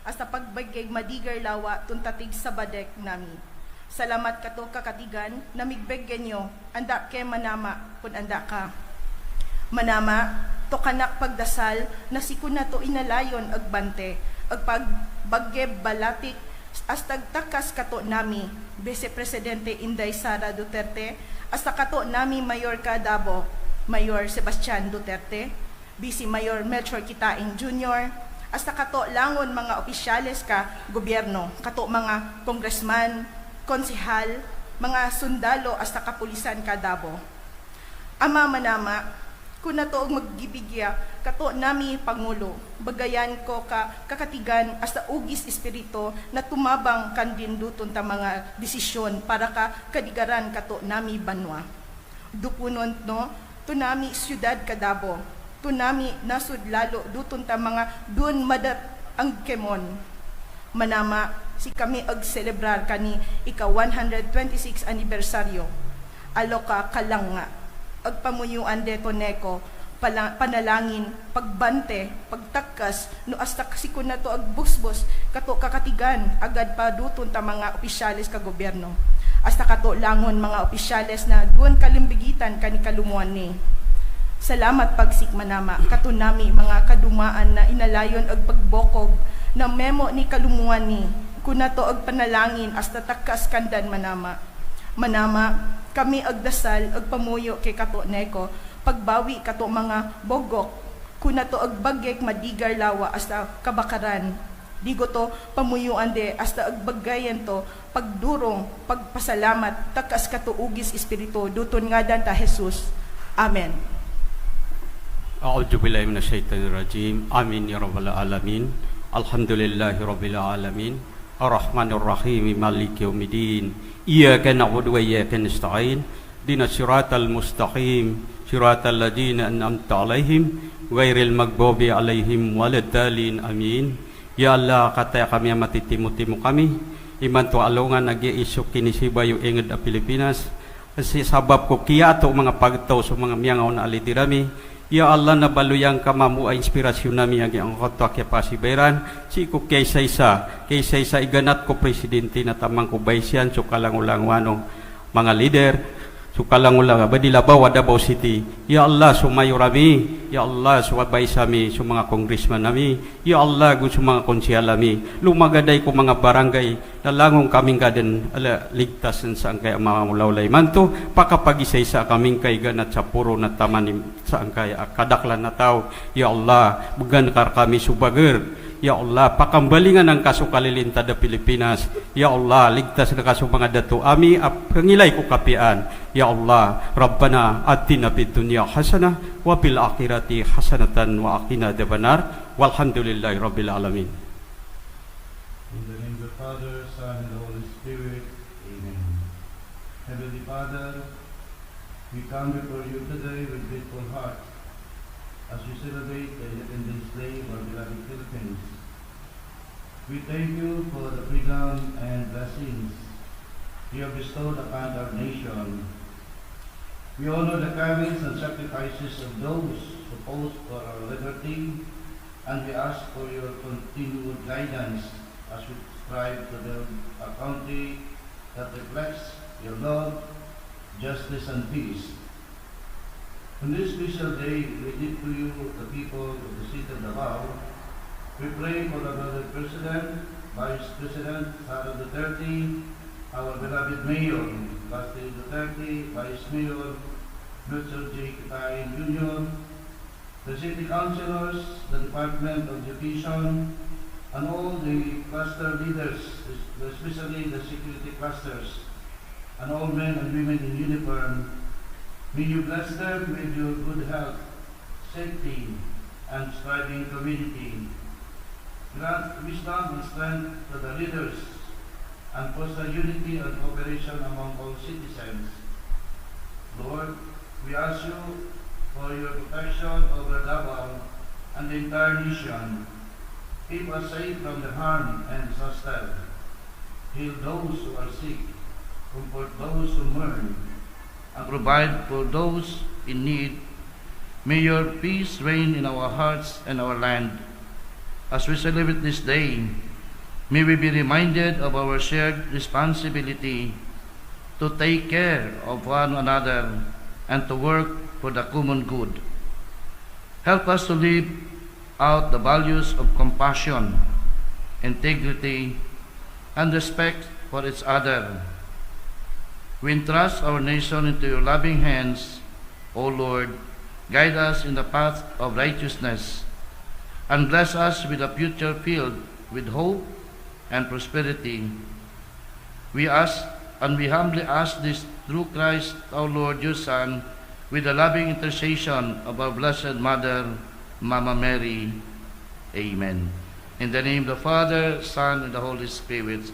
hasta pagbagay madigar lawa tuntatig sa badek nami. Salamat kato kakatigan na migbeggen nyo, anda ke manama kun anda ka. Manama, to kanak pagdasal na sikuna to inalayon agbante, agpagbagge balatik hasta takas kato nami, Vice Presidente Inday Sara Duterte, hasta kato nami Mayor Cadabo, Mayor Sebastian Duterte, Vice Mayor Melchor Kitain Jr., hasta kato langon mga opisyales ka gobyerno, kato mga congressman, konsehal, mga sundalo hasta kapulisan ka Davao. Ama manama, kung nato maggibigya, kato nami Pangulo, bagayan ko ka kakatigan hasta ugis espiritu na tumabang kandinduton ta mga desisyon para ka kadigaran kato nami banwa. Dupunon no, tunami siyudad ka Davao, tunami nasud lalo duton ta mga dun madat ang kemon. Manama, si kami ag-celebrar kani ika 126 anibersaryo. Alo ka kalanga. Agpamuyuan deto neko, panalangin, pagbante, pagtakas, no hasta kasi ko na to agbusbos, kato kakatigan, agad pa duton ta mga opisyales ka gobyerno. Hasta kato langon mga opisyales na duwan kalimbigitan kani kalumuan ni. Salamat pagsik manama, kato nami mga kadumaan na inalayon ag pagbokog na memo ni kalumuan ni, kuna to ag panalangin hasta takas kandan manama. Manama, kami agdasal, agpamuyo kay kato neko, pagbawi kato mga bogok, kuna to agbagyek madigar lawa hasta kabakaran. Digo to pamuyuan de hasta agbagayan to, pagdurong, pagpasalamat, takas kato ugis espiritu, duton nga dan ta Jesus. Amen. A'udzu billahi minasyaitonir rajim. Amin ya rabbal alamin. Alhamdulillahi rabbil alamin. Ar-Rahmanir Rahim. Maliki yaumiddin. Iyyaka na'budu wa iyyaka nasta'in. Ihdinas siratal mustaqim. Siratal ladzina an'amta 'alaihim ghairil maghdubi 'alaihim waladdallin. Amin. Ya Allah, kata kami matitimu-timu kami. Iman to alungan nag-iisok kinisiba yung inged a Pilipinas. Kasi sabab ko kiya ato mga pagtaw sa mga miyangaw na alitirami. Ya Allah, nabaluyang ka mamua inspirasyon nami ang koto kaya pasiberan. Si ko kaysa isa iganat ko presidente na tamang kubaysyan so kalangulang-wanong mga leader. So kalangulang badilabaw Davao City. Ya Allah, sumayo rami. Ya Allah, suwabay sa mi so mga congressman nami. Ya Allah, gusto mga konsyal nami. Lumagaday ko mga barangay nalangong kaming kaden ligtas sa angkay mga mulawlay manto pakapag-isa-isa kaming kay ganat sa puro na taman sa angkay kadaklan na tao. Ya Allah, bugan kar kami subager. Ya Allah, pakambalingan ang kasukalilinta da Pilipinas. Ya Allah, ligtas na kaso mga dato ami pangilay ko kapian. Ya Allah, Rabbana atina fid dunya hasanah wa fil akhirati hasanatan wa qina adzabannar. Walhamdulillahi rabbil alamin. In the name of the Father, Son, and the Holy Spirit. Amen. Heavenly Father, we come before you today with grateful heart as we celebrate the Independence Day of our beloved Philippines. We thank you for the freedom and blessings you have bestowed upon our nation. We honor the courage and sacrifices of those who fought for our liberty, and we ask for your continued guidance as we strive to build a country that reflects your love, justice, and peace. On this special day, we give to you, the people of the city of Davao. We pray for the beloved President, Vice President Sara Duterte, our beloved Mayor, Basti Duterte, Vice Mayor, Melchor J. Kitain Jr., the City Councilors, the Department of Education, and all the cluster leaders, especially the security clusters, and all men and women in uniform. May you bless them with your good health, safety, and striving community. Grant wisdom and strength to the leaders, and foster unity and cooperation among all citizens. Lord, we ask you for your protection over Davao and the entire nation. Keep us safe from the harm and disaster. Heal those who are sick, comfort those who mourn, and provide for those in need. May your peace reign in our hearts and our land. As we celebrate this day, May we be reminded of our shared responsibility to take care of one another and to work for the common good. Help us to live out the values of compassion, integrity, and respect for each other. We entrust our nation into your loving hands, O Lord. Guide us in the path of righteousness, and bless us with a future filled with hope and prosperity. We ask, and we humbly ask this through Christ our Lord, your Son, with the loving intercession of our Blessed Mother, Mama Mary. Amen. In the name of the Father, Son, and the Holy Spirit.